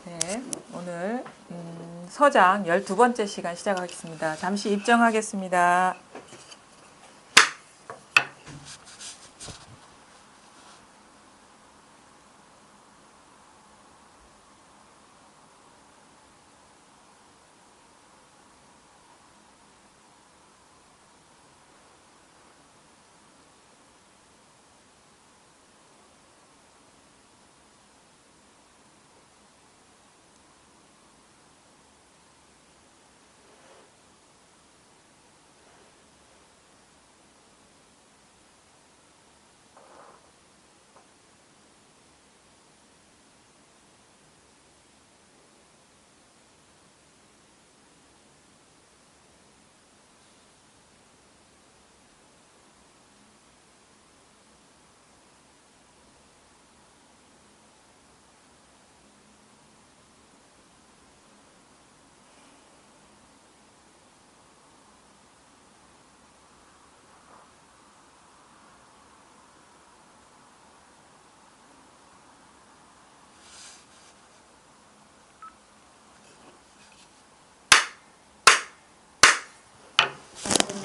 네, 오늘 서장 12번째 시간 시작하겠습니다. 잠시 입정하겠습니다.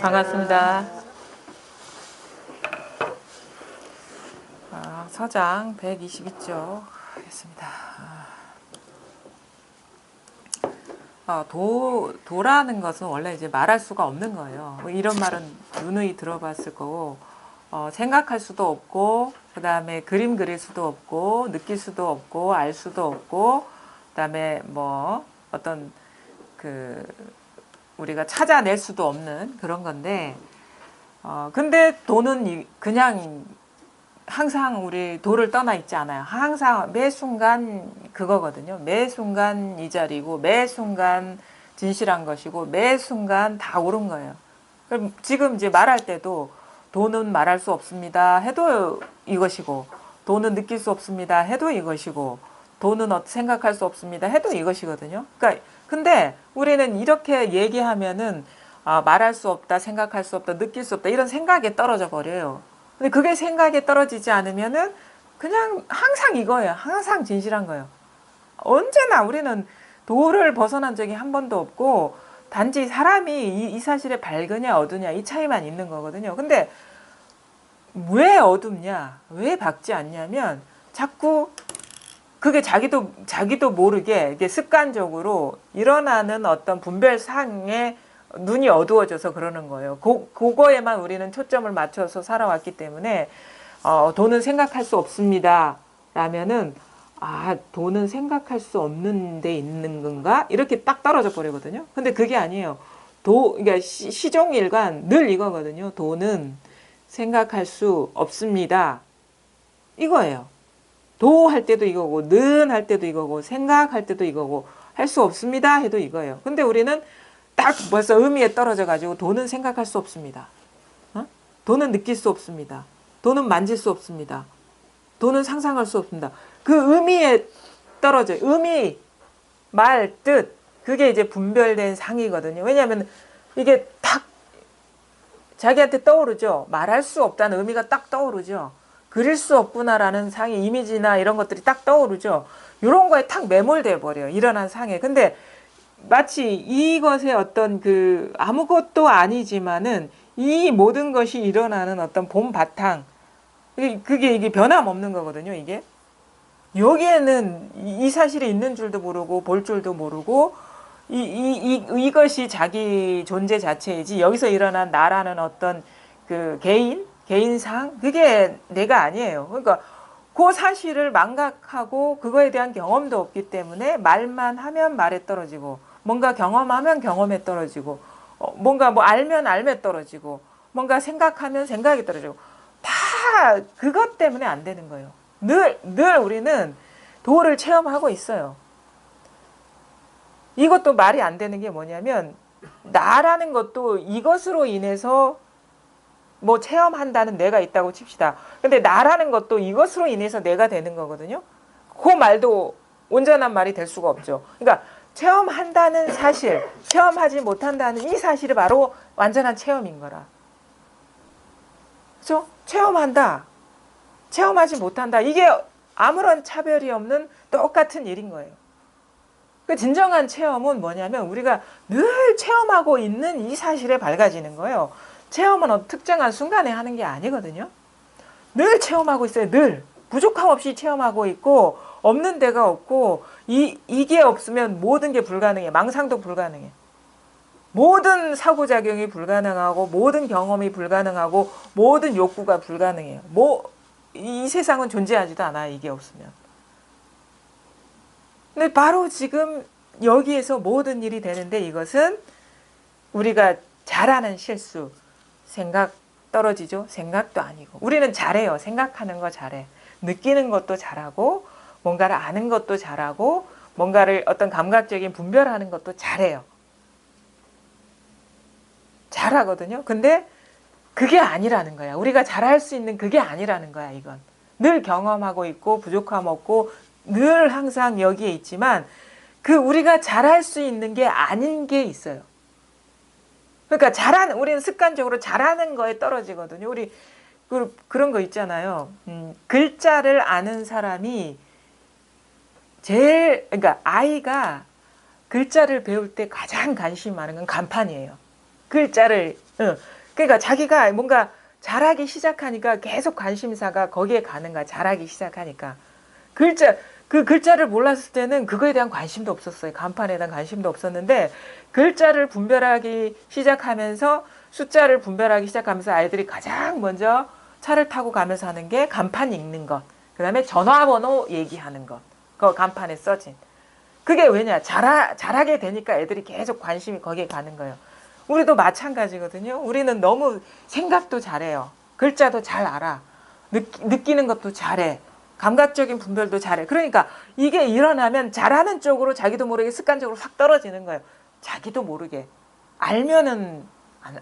반갑습니다. 서장 122쪽 하겠습니다. 도라는 것은 원래 이제 말할 수가 없는 거예요. 뭐 이런 말은 누누이 들어봤을 거고, 생각할 수도 없고, 그 다음에 그림 그릴 수도 없고, 느낄 수도 없고, 알 수도 없고, 그 다음에 뭐 어떤 우리가 찾아낼 수도 없는 그런 건데, 근데 도는 그냥 항상 우리 도를 떠나 있지 않아요. 항상 매 순간 그거거든요. 매 순간 이 자리고, 매 순간 진실한 것이고, 매 순간 다 옳은 거예요. 그럼 지금 이제 말할 때도 도는 말할 수 없습니다 해도 이것이고, 도는 느낄 수 없습니다 해도 이것이고, 도는 생각할 수 없습니다 해도 이것이거든요. 그러니까 근데 우리는 이렇게 얘기하면은 말할 수 없다, 생각할 수 없다, 느낄 수 없다 이런 생각에 떨어져 버려요. 근데 그게 생각에 떨어지지 않으면은 그냥 항상 이거예요. 항상 진실한 거예요. 언제나 우리는 도를 벗어난 적이 한 번도 없고, 단지 사람이 이 사실에 밝으냐 어두냐 이 차이만 있는 거거든요. 근데 왜 어둡냐, 왜 밝지 않냐면 자꾸 그게 자기도 모르게 이게 습관적으로 일어나는 어떤 분별상에 눈이 어두워져서 그러는 거예요. 그거에만 우리는 초점을 맞춰서 살아왔기 때문에 도는 생각할 수 없습니다 라면은 도는 생각할 수 없는 데 있는 건가? 이렇게 딱 떨어져 버리거든요. 근데 그게 아니에요. 그러니까 시종일관 늘 이거거든요. 도는 생각할 수 없습니다. 이거예요. 도 할 때도 이거고, 는 할 때도 이거고, 생각할 때도 이거고, 할 수 없습니다 해도 이거예요. 근데 우리는 딱 벌써 의미에 떨어져 가지고 도는 생각할 수 없습니다. 도는 느낄 수 없습니다. 도는 만질 수 없습니다. 도는 상상할 수 없습니다. 그 의미에 떨어져요. 의미, 말, 뜻, 그게 이제 분별된 상이거든요. 왜냐하면 이게 딱 자기한테 떠오르죠. 말할 수 없다는 의미가 딱 떠오르죠. 그릴 수 없구나라는 상의 이미지나 이런 것들이 딱 떠오르죠. 이런 거에 탁 매몰돼 버려요. 일어난 상에. 근데 마치 이것의 어떤 아무것도 아니지만은 이 모든 것이 일어나는 어떤 본 바탕, 그게 이게 변함없는 거거든요. 이게 여기에는 이 사실이 있는 줄도 모르고 볼 줄도 모르고 이것이 자기 존재 자체이지, 여기서 일어난 나라는 어떤 개인상, 그게 내가 아니에요. 그러니까 그 사실을 망각하고 그거에 대한 경험도 없기 때문에 말만 하면 말에 떨어지고, 뭔가 경험하면 경험에 떨어지고, 뭔가 뭐 알면 알에 떨어지고, 뭔가 생각하면 생각에 떨어지고, 다 그것 때문에 안 되는 거예요. 늘 우리는 도를 체험하고 있어요. 이것도 말이 안 되는 게 뭐냐면, 나라는 것도 이것으로 인해서 뭐 체험한다는 내가 있다고 칩시다. 근데 나라는 것도 이것으로 인해서 내가 되는 거거든요. 그 말도 온전한 말이 될 수가 없죠. 그러니까 체험한다는 사실, 체험하지 못한다는 이 사실이 바로 완전한 체험인 거라. 그렇죠? 체험한다, 체험하지 못한다, 이게 아무런 차별이 없는 똑같은 일인 거예요. 그 진정한 체험은 뭐냐면 우리가 늘 체험하고 있는 이 사실에 밝아지는 거예요. 체험은 특정한 순간에 하는 게 아니거든요. 늘 체험하고 있어요. 늘. 부족함 없이 체험하고 있고 없는 데가 없고 이게 없으면 모든 게 불가능해. 망상도 불가능해. 모든 사고작용이 불가능하고 모든 경험이 불가능하고 모든 욕구가 불가능해요. 이 세상은 존재하지도 않아 이게 없으면. 근데 바로 지금 여기에서 모든 일이 되는데 이것은 우리가 잘하는 실수, 생각 떨어지죠? 생각도 아니고. 우리는 잘해요. 생각하는 거 잘해. 느끼는 것도 잘하고 뭔가를 아는 것도 잘하고 뭔가를 어떤 감각적인 분별하는 것도 잘해요. 잘하거든요. 근데 그게 아니라는 거야. 우리가 잘할 수 있는 그게 아니라는 거야. 이건. 늘 경험하고 있고 부족함 없고 늘 항상 여기에 있지만 그 우리가 잘할 수 있는 게 아닌 게 있어요. 그러니까 우리는 습관적으로 잘하는 거에 떨어지거든요. 우리 그런 거 있잖아요. 글자를 아는 사람이 그러니까 아이가 글자를 배울 때 가장 관심이 많은 건 간판이에요. 그러니까 자기가 뭔가 잘하기 시작하니까 계속 관심사가 거기에 가는 거야. 잘하기 시작하니까. 그 글자를 몰랐을 때는 그거에 대한 관심도 없었어요. 간판에 대한 관심도 없었는데 글자를 분별하기 시작하면서 숫자를 분별하기 시작하면서 아이들이 가장 먼저 차를 타고 가면서 하는 게 간판 읽는 것. 그 다음에 전화번호 얘기하는 것. 그 간판에 써진. 그게 왜냐? 잘하게 되니까 애들이 계속 관심이 거기에 가는 거예요. 우리도 마찬가지거든요. 우리는 너무 생각도 잘해요. 글자도 잘 알아. 느끼는 것도 잘해. 감각적인 분별도 잘해. 그러니까 이게 일어나면 잘하는 쪽으로 자기도 모르게 습관적으로 확 떨어지는 거예요. 자기도 모르게. 알면은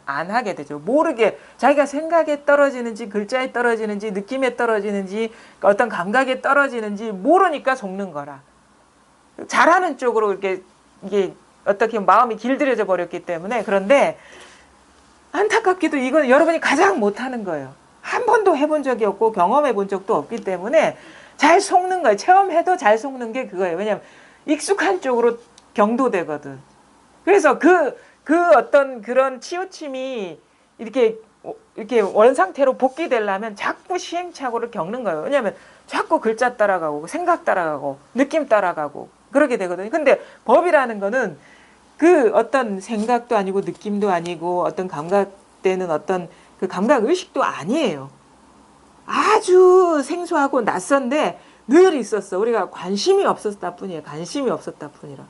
안 하게 되죠. 모르게 자기가 생각에 떨어지는지 글자에 떨어지는지 느낌에 떨어지는지 어떤 감각에 떨어지는지 모르니까 속는 거라. 잘하는 쪽으로 이게 어떻게 마음이 길들여져 버렸기 때문에. 그런데 안타깝게도 이건 여러분이 가장 못하는 거예요. 한 번도 해본 적이 없고 경험해 본 적도 없기 때문에 잘 속는 거예요. 체험해도 잘 속는 게 그거예요. 왜냐하면 익숙한 쪽으로 경도되거든. 그래서 그 어떤 그런 치우침이 이렇게 원상태로 복귀되려면 자꾸 시행착오를 겪는 거예요. 왜냐하면 자꾸 글자 따라가고 생각 따라가고 느낌 따라가고 그러게 되거든요. 근데 법이라는 거는 그 어떤 생각도 아니고 느낌도 아니고 어떤 감각되는 어떤 그 감각 의식도 아니에요. 아주 생소하고 낯선데 늘 있었어. 우리가 관심이 없었다 뿐이에요. 관심이 없었다 뿐이라.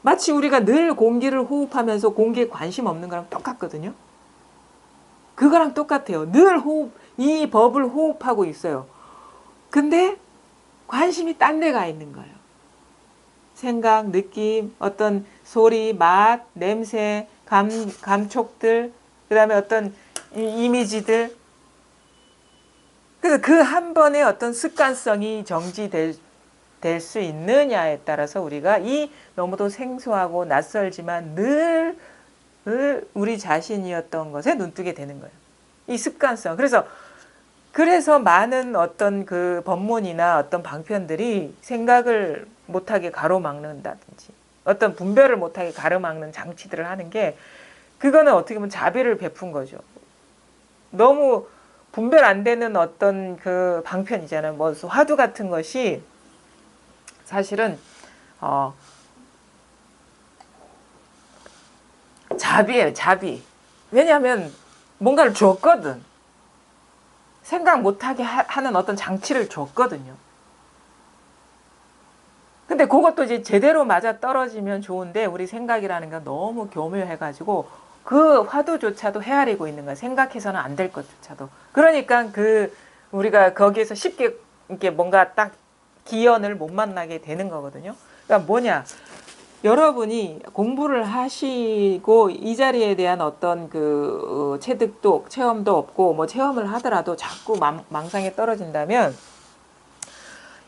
마치 우리가 늘 공기를 호흡하면서 공기에 관심 없는 거랑 똑같거든요. 그거랑 똑같아요. 늘 이 법을 호흡하고 있어요. 근데 관심이 딴 데 가 있는 거예요. 생각, 느낌, 어떤 소리, 맛, 냄새, 감촉들, 그 다음에 어떤 이미지들. 그래서 그 한 번의 어떤 습관성이 정지될 수 있느냐에 따라서 우리가 이 너무도 생소하고 낯설지만 늘 우리 자신이었던 것에 눈뜨게 되는 거예요. 이 습관성. 그래서 많은 어떤 그 법문이나 어떤 방편들이 생각을 못하게 가로막는다든지 어떤 분별을 못하게 가로막는 장치들을 하는 게 그거는 어떻게 보면 자비를 베푼 거죠. 너무 분별 안 되는 어떤 그 방편이잖아요. 뭐 화두 같은 것이 사실은 자비예요. 자비. 왜냐하면 뭔가를 줬거든. 생각 못하게 하는 어떤 장치를 줬거든요. 근데 그것도 이제 제대로 맞아 떨어지면 좋은데 우리 생각이라는 건 너무 교묘해가지고 그 화두조차도 헤아리고 있는 거야. 생각해서는 안 될 것조차도. 그러니까 우리가 거기에서 쉽게 이렇게 뭔가 딱 기연을 못 만나게 되는 거거든요. 그러니까 뭐냐? 여러분이 공부를 하시고 이 자리에 대한 어떤 그 체득도 체험도 없고 뭐 체험을 하더라도 자꾸 망상에 떨어진다면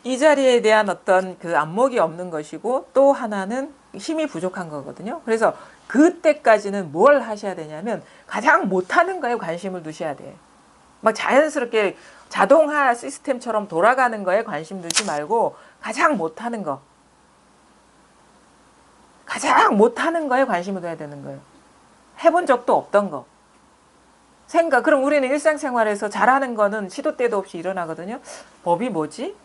이 자리에 대한 어떤 그 안목이 없는 것이고 또 하나는 힘이 부족한 거거든요. 그래서 그때까지는 뭘 하셔야 되냐면 가장 못하는 거에 관심을 두셔야 돼. 막 자연스럽게 자동화 시스템처럼 돌아가는 거에 관심 두지 말고 가장 못하는 거. 가장 못하는 거에 관심을 둬야 되는 거예요. 해본 적도 없던 거. 생각. 그럼 우리는 일상생활에서 잘하는 거는 시도 때도 없이 일어나거든요. 법이 뭐지?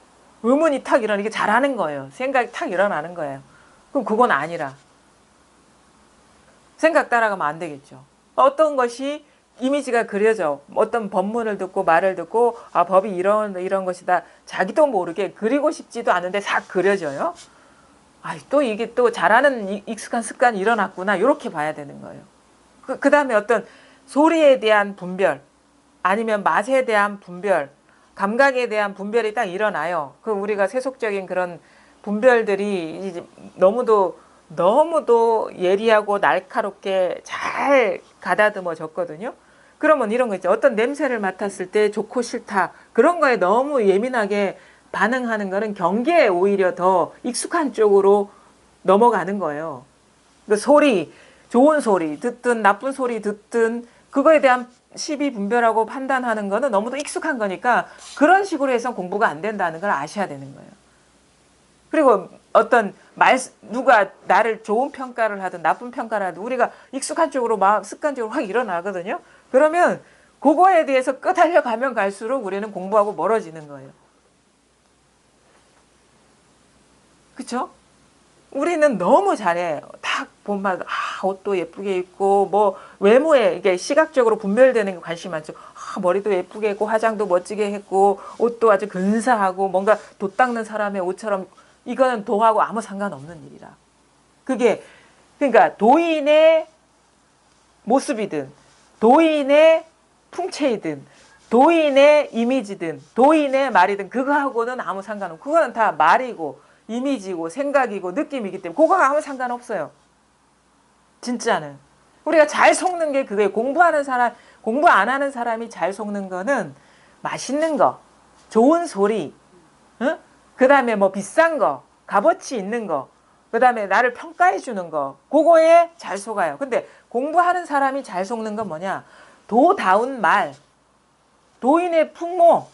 의문이 탁 일어나는 게 잘하는 거예요. 생각이 탁 일어나는 거예요. 그럼 그건 아니라. 생각 따라가면 안 되겠죠. 어떤 것이 이미지가 그려져. 어떤 법문을 듣고 말을 듣고 아 법이 이런 것이다. 자기도 모르게 그리고 싶지도 않은데 싹 그려져요. 아, 또 이게 또 잘하는 익숙한 습관이 일어났구나. 이렇게 봐야 되는 거예요. 그 다음에 어떤 소리에 대한 분별 아니면 맛에 대한 분별 감각에 대한 분별이 딱 일어나요. 그 우리가 세속적인 그런 분별들이 이제 너무도 예리하고 날카롭게 잘 가다듬어졌거든요. 그러면 이런 거 있죠. 어떤 냄새를 맡았을 때 좋고 싫다. 그런 거에 너무 예민하게 반응하는 거는 경계에 오히려 더 익숙한 쪽으로 넘어가는 거예요. 그 소리, 좋은 소리 듣든 나쁜 소리 듣든 그거에 대한 시비 분별하고 판단하는 거는 너무도 익숙한 거니까 그런 식으로 해서 공부가 안 된다는 걸 아셔야 되는 거예요. 그리고 어떤 누가 나를 좋은 평가를 하든 나쁜 평가를 하든 우리가 익숙한 쪽으로 습관적으로 확 일어나거든요. 그러면 그거에 대해서 끄달려 가면 갈수록 우리는 공부하고 멀어지는 거예요. 그렇죠? 우리는 너무 잘해. 딱 보면 옷도 예쁘게 입고 뭐 외모에 이게 시각적으로 분별되는 게 관심 많죠. 머리도 예쁘게 했고 화장도 멋지게 했고 옷도 아주 근사하고 뭔가 돛 닦는 사람의 옷처럼 이거는 도하고 아무 상관없는 일이라. 그게 그러니까 도인의 모습이든 도인의 풍채이든 도인의 이미지든 도인의 말이든 그거하고는 아무 상관없고 그거는 다 말이고 이미지고 생각이고 느낌이기 때문에 그거가 아무 상관없어요. 진짜는. 우리가 잘 속는 게 그거예요. 공부 안 하는 사람이 잘 속는 거는 맛있는 거, 좋은 소리, 응? 그 다음에 뭐 비싼 거, 값어치 있는 거, 그 다음에 나를 평가해 주는 거, 그거에 잘 속아요. 근데 공부하는 사람이 잘 속는 건 뭐냐? 도다운 말, 도인의 풍모,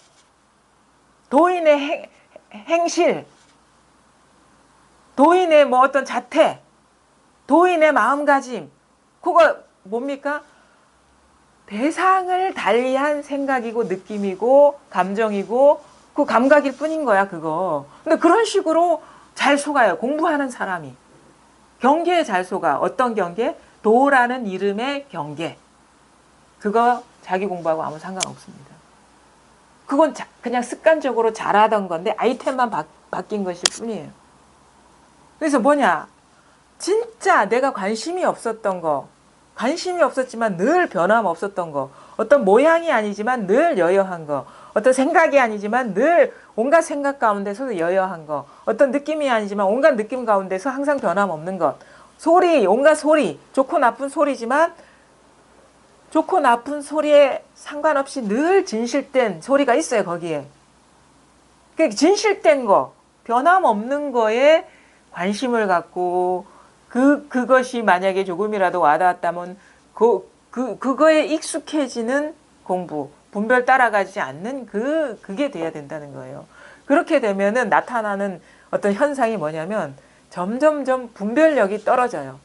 도인의 행실, 도인의 뭐 어떤 자태, 도인의 마음가짐, 그거 뭡니까? 대상을 달리한 생각이고 느낌이고 감정이고 그 감각일 뿐인 거야 그거. 근데 그런 식으로 잘 속아요. 공부하는 사람이. 경계에 잘 속아. 어떤 경계? 도라는 이름의 경계. 그거 자기 공부하고 아무 상관없습니다. 그건 그냥 습관적으로 잘하던 건데 아이템만 바뀐 것일 뿐이에요. 그래서 뭐냐? 진짜 내가 관심이 없었던 거, 관심이 없었지만 늘 변함없었던 거, 어떤 모양이 아니지만 늘 여여한 거, 어떤 생각이 아니지만 늘 온갖 생각 가운데서도 여여한 거, 어떤 느낌이 아니지만 온갖 느낌 가운데서 항상 변함없는 것, 소리, 온갖 소리, 좋고 나쁜 소리지만 좋고 나쁜 소리에 상관없이 늘 진실된 소리가 있어요 거기에. 그 진실된 거, 변함없는 거에 관심을 갖고 그것이 만약에 조금이라도 와닿았다면 그거에 익숙해지는 공부, 분별 따라가지 않는 그게 돼야 된다는 거예요. 그렇게 되면은 나타나는 어떤 현상이 뭐냐면 점점점 분별력이 떨어져요.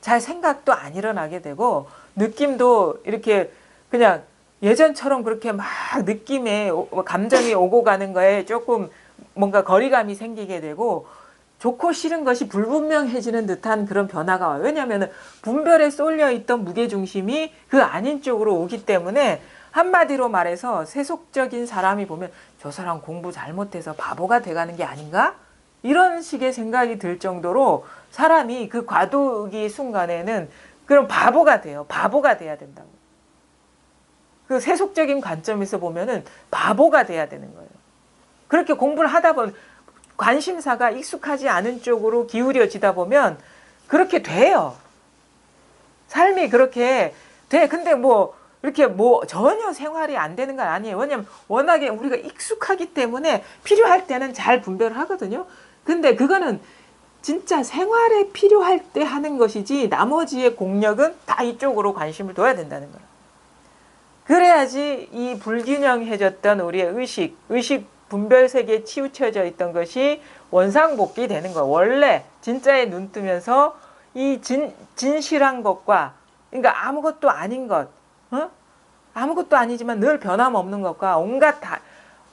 잘 생각도 안 일어나게 되고 느낌도 이렇게 그냥 예전처럼 그렇게 막 느낌에 감정이 오고 가는 거에 조금 뭔가 거리감이 생기게 되고 좋고 싫은 것이 불분명해지는 듯한 그런 변화가 와요. 왜냐하면 분별에 쏠려 있던 무게중심이 그 아닌 쪽으로 오기 때문에 한마디로 말해서 세속적인 사람이 보면 저 사람 공부 잘못해서 바보가 돼가는 게 아닌가? 이런 식의 생각이 들 정도로 사람이 그 과도기 순간에는 그런 바보가 돼요. 바보가 돼야 된다고. 그 세속적인 관점에서 보면은 바보가 돼야 되는 거예요. 그렇게 공부를 하다 보면 관심사가 익숙하지 않은 쪽으로 기울여지다 보면 그렇게 돼요. 삶이 그렇게 돼. 근데 뭐 이렇게 뭐 전혀 생활이 안 되는 건 아니에요. 왜냐면 워낙에 우리가 익숙하기 때문에 필요할 때는 잘 분별을 하거든요. 근데 그거는 진짜 생활에 필요할 때 하는 것이지 나머지의 공력은 다 이쪽으로 관심을 둬야 된다는 거예요. 그래야지 이 불균형해졌던 우리의 의식 분별 세계에 치우쳐져 있던 것이 원상복귀 되는 거예요. 원래 진짜에 눈 뜨면서 이 진실한 것과, 그러니까 아무것도 아닌 것, 아무것도 아니지만 늘 변함없는 것과 온갖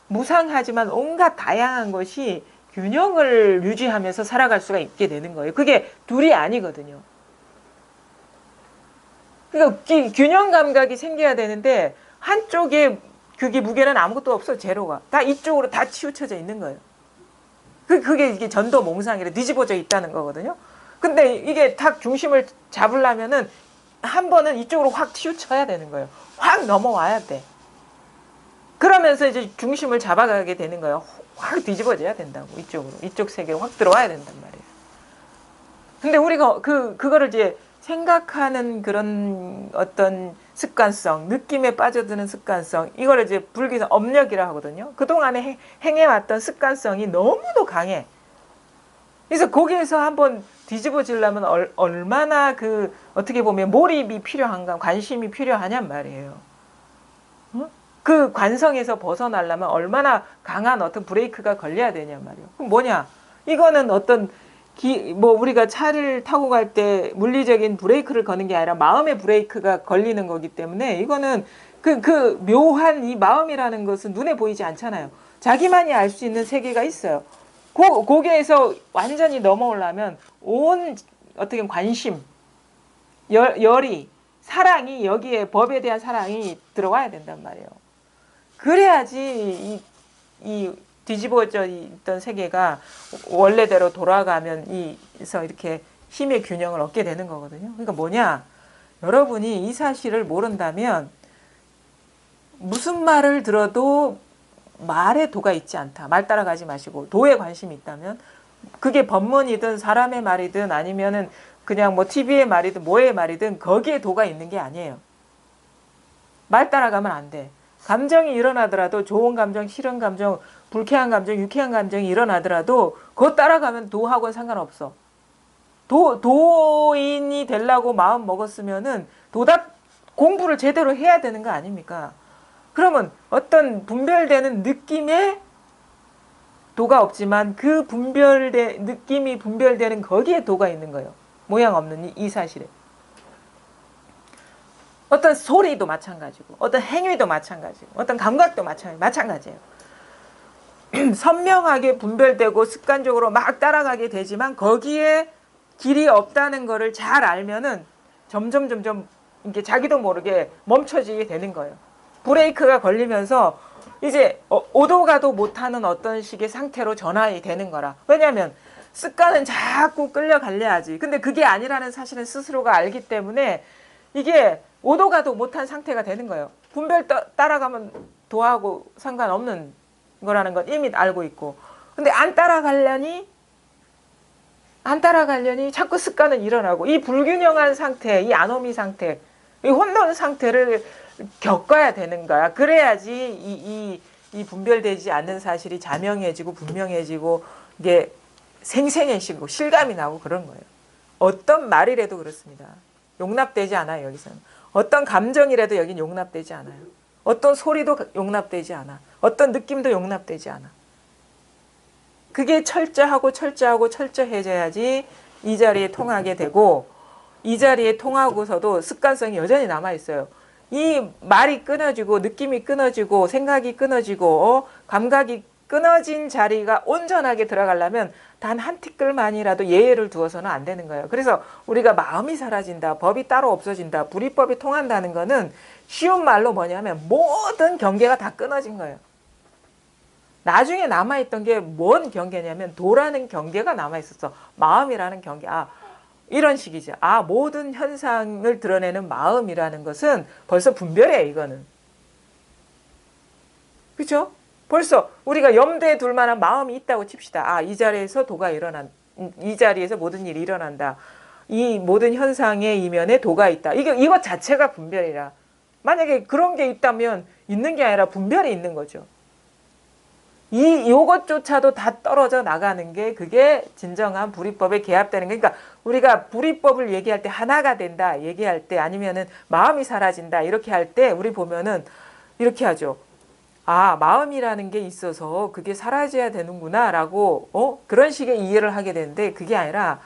무상하지만 온갖 다양한 것이 균형을 유지하면서 살아갈 수가 있게 되는 거예요. 그게 둘이 아니거든요. 그러니까 균형 감각이 생겨야 되는데 한쪽에 그게 무게는 아무것도 없어. 제로가 다 이쪽으로 다 치우쳐져 있는 거예요. 그게 이게 전도몽상이라 뒤집어져 있다는 거거든요. 근데 이게 딱 중심을 잡으려면은 한 번은 이쪽으로 확 치우쳐야 되는 거예요. 확 넘어와야 돼. 그러면서 이제 중심을 잡아가게 되는 거예요. 확 뒤집어져야 된다고. 이쪽으로. 이쪽 세계로 확 들어와야 된단 말이에요. 근데 우리가 그거를 이제 생각하는 그런 어떤 습관성, 느낌에 빠져드는 습관성, 이걸 이제 불교에서 업력이라 하거든요. 그동안에 행해왔던 습관성이 너무도 강해. 그래서 거기에서 한번 뒤집어지려면 얼마나 어떻게 보면 몰입이 필요한가, 관심이 필요하냔 말이에요. 그 관성에서 벗어나려면 얼마나 강한 어떤 브레이크가 걸려야 되냔 말이에요. 그럼 뭐냐? 이거는 어떤 우리가 차를 타고 갈 때 물리적인 브레이크를 거는 게 아니라 마음의 브레이크가 걸리는 거기 때문에 이거는 그 묘한 이 마음이라는 것은 눈에 보이지 않잖아요. 자기만이 알 수 있는 세계가 있어요. 거기에서 완전히 넘어오려면 온 어떻게 관심, 열이, 사랑이 여기에 법에 대한 사랑이 들어와야 된단 말이에요. 그래야지 이 뒤집어져 있던 세계가 원래대로 돌아가면 그래서 이렇게 힘의 균형을 얻게 되는 거거든요. 그러니까 뭐냐? 여러분이 이 사실을 모른다면 무슨 말을 들어도 말에 도가 있지 않다. 말 따라가지 마시고 도에 관심이 있다면 그게 법문이든 사람의 말이든 아니면은 그냥 뭐 TV의 말이든 뭐의 말이든 거기에 도가 있는 게 아니에요. 말 따라가면 안 돼. 감정이 일어나더라도 좋은 감정, 싫은 감정, 불쾌한 감정, 유쾌한 감정이 일어나더라도 그거 따라가면 도하고는 상관없어. 도인이 되려고 마음 먹었으면은 공부를 제대로 해야 되는 거 아닙니까? 그러면 어떤 분별되는 느낌에 도가 없지만 그 느낌이 분별되는 거기에 도가 있는 거예요. 모양 없는 이 사실에. 어떤 소리도 마찬가지고 어떤 행위도 마찬가지고 어떤 감각도 마찬가지예요. 선명하게 분별되고 습관적으로 막 따라가게 되지만 거기에 길이 없다는 거를 잘 알면은 점점 이게 자기도 모르게 멈춰지게 되는 거예요. 브레이크가 걸리면서 이제 오도 가도 못하는 어떤 식의 상태로 전환이 되는 거라. 왜냐하면 습관은 자꾸 끌려갈려야지. 근데 그게 아니라는 사실은 스스로가 알기 때문에 이게 오도 가도 못한 상태가 되는 거예요. 분별 따라가면 도하고 상관없는 거라는 건 이미 알고 있고. 근데 안 따라가려니 자꾸 습관은 일어나고 이 불균형한 상태, 이 아노미 상태, 이 혼돈 상태를 겪어야 되는 거야. 그래야지 이 분별되지 않는 사실이 자명해지고 분명해지고 이게 생생해지고 실감이 나고 그런 거예요. 어떤 말이라도 그렇습니다. 용납되지 않아요. 여기서는. 어떤 감정이라도 여긴 용납되지 않아요. 어떤 소리도 용납되지 않아. 어떤 느낌도 용납되지 않아. 그게 철저해져야지 이 자리에 통하게 되고 이 자리에 통하고서도 습관성이 여전히 남아있어요. 이 말이 끊어지고 느낌이 끊어지고 생각이 끊어지고 감각이 끊어진 자리가 온전하게 들어가려면 단 한 티끌만이라도 예외를 두어서는 안 되는 거예요. 그래서 우리가 마음이 사라진다, 법이 따로 없어진다, 불이법이 통한다는 거는 쉬운 말로 뭐냐면 모든 경계가 다 끊어진 거예요. 나중에 남아있던 게 뭔 경계냐면 도라는 경계가 남아있었어. 마음이라는 경계. 이런 식이죠. 모든 현상을 드러내는 마음이라는 것은 벌써 분별이에요. 이거는. 그렇죠? 벌써 우리가 염두에 둘 만한 마음이 있다고 칩시다. 이 자리에서 도가 이 자리에서 모든 일이 일어난다. 이 모든 현상의 이면에 도가 있다. 이것 자체가 분별이라. 만약에 그런 게 있다면 있는 게 아니라 분별이 있는 거죠. 요것조차도 다 떨어져 나가는 게 그게 진정한 불이법에 개합되는 거. 그러니까 우리가 불이법을 얘기할 때 하나가 된다 얘기할 때 아니면은 마음이 사라진다 이렇게 할 때 우리 보면은 이렇게 하죠. 마음이라는 게 있어서 그게 사라져야 되는구나 라고 그런 식의 이해를 하게 되는데 그게 아니라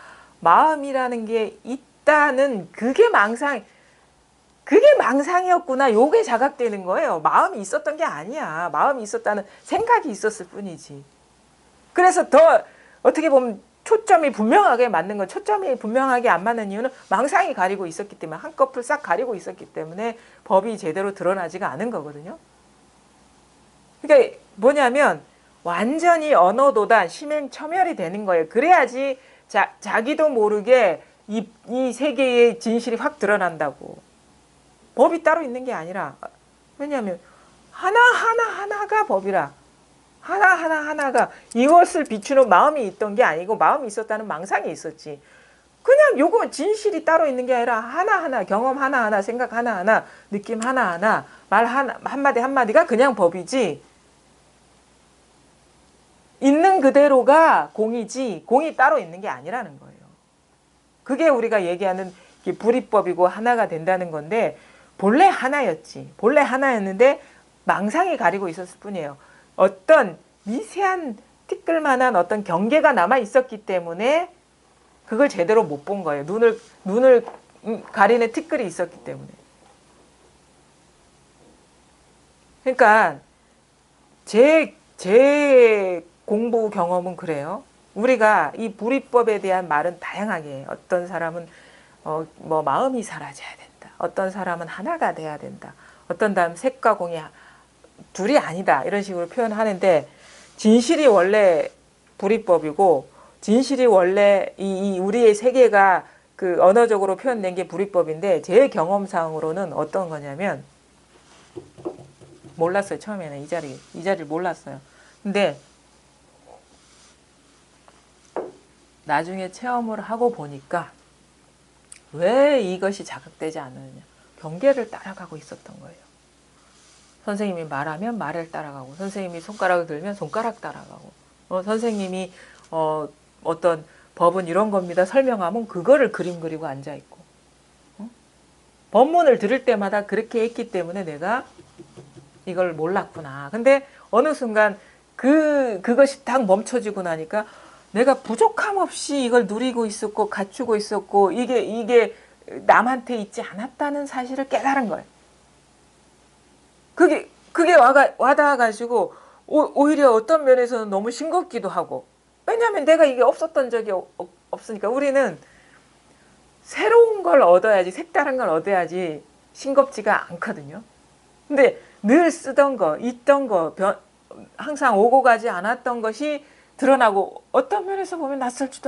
마음이라는 게 있다는 그게 망상이었구나. 요게 자각되는 거예요. 마음이 있었던 게 아니야. 마음이 있었다는 생각이 있었을 뿐이지. 그래서 더 어떻게 보면 초점이 분명하게 맞는 건, 초점이 분명하게 안 맞는 이유는 망상이 가리고 있었기 때문에, 한꺼풀 싹 가리고 있었기 때문에 법이 제대로 드러나지가 않은 거거든요. 그러니까 뭐냐면 완전히 언어도단 심행처멸이 되는 거예요. 그래야지 자기도 모르게 이 세계의 진실이 확 드러난다고. 법이 따로 있는 게 아니라, 왜냐하면 하나하나가 법이라. 하나하나가 이것을 비추는 마음이 있던 게 아니고 마음이 있었다는 망상이 있었지. 그냥 요거 진실이 따로 있는 게 아니라 하나하나, 경험 하나하나, 생각 하나하나, 느낌 하나하나, 말 한마디 한마디가 그냥 법이지, 있는 그대로가 공이지 공이 따로 있는 게 아니라는 거예요. 그게 우리가 얘기하는 불이법이고 하나가 된다는 건데, 본래 하나였지. 본래 하나였는데 망상이 가리고 있었을 뿐이에요. 어떤 미세한 티끌만한 어떤 경계가 남아 있었기 때문에 그걸 제대로 못 본 거예요. 눈을 가리는 티끌이 있었기 때문에. 그러니까 제 공부 경험은 그래요. 우리가 이 불이법에 대한 말은 다양하게 해요. 어떤 사람은 뭐 마음이 사라져야 된다. 어떤 사람은 하나가 돼야 된다. 어떤 다음 색과 공이 둘이 아니다. 이런 식으로 표현하는데, 진실이 원래 불이법이고, 진실이 원래 이 우리의 세계가 그 언어적으로 표현된 게 불이법인데, 제 경험상으로는 어떤 거냐면, 몰랐어요. 처음에는 이 자리를 몰랐어요. 근데 나중에 체험을 하고 보니까 왜 이것이 자각되지 않느냐. 경계를 따라가고 있었던 거예요. 선생님이 말하면 말을 따라가고, 선생님이 손가락을 들면 손가락 따라가고, 선생님이 어떤 법은 이런 겁니다 설명하면 그거를 그림 그리고 앉아있고, 법문을 들을 때마다 그렇게 했기 때문에 내가 이걸 몰랐구나. 근데 어느 순간 그것이 딱 멈춰지고 나니까 내가 부족함 없이 이걸 누리고 있었고 갖추고 있었고, 이게 남한테 있지 않았다는 사실을 깨달은 거예요. 그게 와닿아가지고 오히려 어떤 면에서는 너무 싱겁기도 하고, 왜냐하면 내가 이게 없었던 적이 없으니까. 우리는 새로운 걸 얻어야지, 색다른 걸 얻어야지 싱겁지가 않거든요. 근데 늘 쓰던 거, 있던 거, 항상 오고 가지 않았던 것이 드러나고, 어떤 면에서 보면 낯설지도